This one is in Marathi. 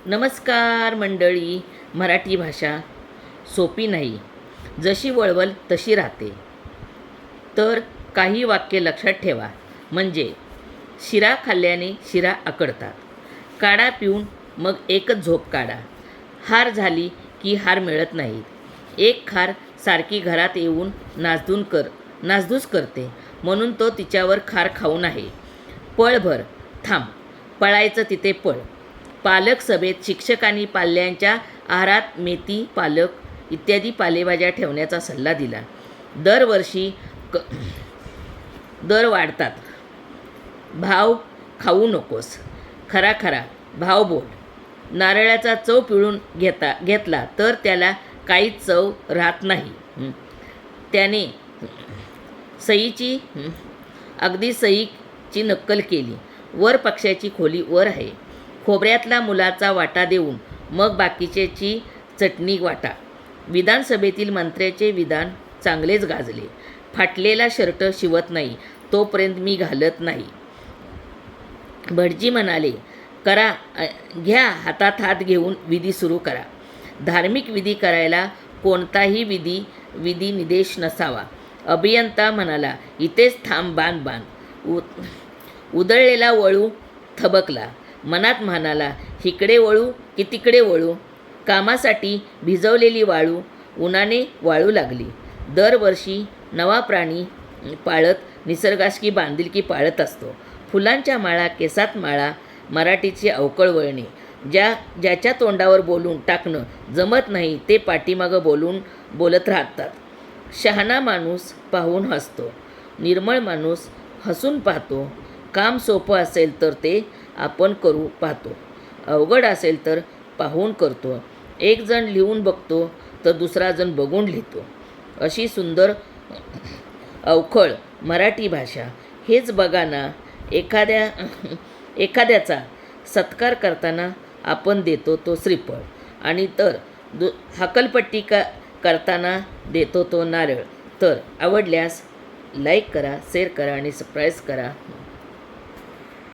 नमस्कार मंडळी. मराठी भाषा सोपी नाही, जशी वळवल तशी राहते. तर काही वाक्य लक्षात ठेवा. म्हणजे शिरा खाल्ल्याने शिरा आकडतात. काढा पिऊन मग एकच झोप काढा. हार झाली की हार मिळत नाहीत. एक खार सारखी घरात येऊन नासधूस करते, म्हणून तो तिच्यावर खार खाऊ नये. पळभर थांब, पळायचं तिथे पळ. पालक सभेत शिक्षकांनी पाल्यांच्या आहारात मेथी, पालक इत्यादी पालेभाज्या ठेवण्याचा सल्ला दिला. दरवर्षी दर वाढतात. भाव खाऊ नकोस. खरा खरा भाव बोल. नारळाचा चव पिळून घेतला तर त्याला काहीच चव राहत नाही. त्याने अगदी सईची नक्कल केली. वर पक्षाची खोली वर आहे. खोबऱ्यातला मुलाचा वाटा देऊन मग बाकीच्याची चटणी वाटा. विधानसभेतील मंत्र्याचे विधान चांगलेच गाजले. फाटलेला शर्ट शिवत नाही तोपर्यंत मी घालत नाही. भटजी म्हणाले, करा, घ्या हातात हात घेऊन विधी सुरू करा. धार्मिक विधी करायला कोणताही विधी निदेश नसावा. अभियंता म्हणाला, इथेच थांब, बांध. उधळलेला वळू थबकला. मनात म्हणाला, इकडे वळू की तिकडे वळू. कामासाठी भिजवलेली वाळू उन्हाने वाळू लागली. दरवर्षी नवा प्राणी पाळत निसर्गाशी बांधिलकी पाळत असतो. फुलांच्या माळा, केसात माळा, मराठीची अवकळ वळणे. ज्याच्या तोंडावर बोलून टाकणं जमत नाही ते पाठीमागं बोलत राहतात. शहाणा माणूस पाहून हसतो, निर्मळ माणूस हसून पाहतो. काम सोपं असेल तर ते आपण करू पाहतो, अवघड असेल तर पाहून करतो. एक जण लिहून बघतो तर दुसरा जण बघून लिहितो. अशी सुंदर अवखळ मराठी भाषा. हेच बघा ना, एखाद्याचा सत्कार करताना आपण देतो तो श्रीफळ, आणि तर हकलपट्टी करताना देतो तो नारळ. तर आवडल्यास लाईक करा, शेअर करा आणि सबस्क्राईब करा.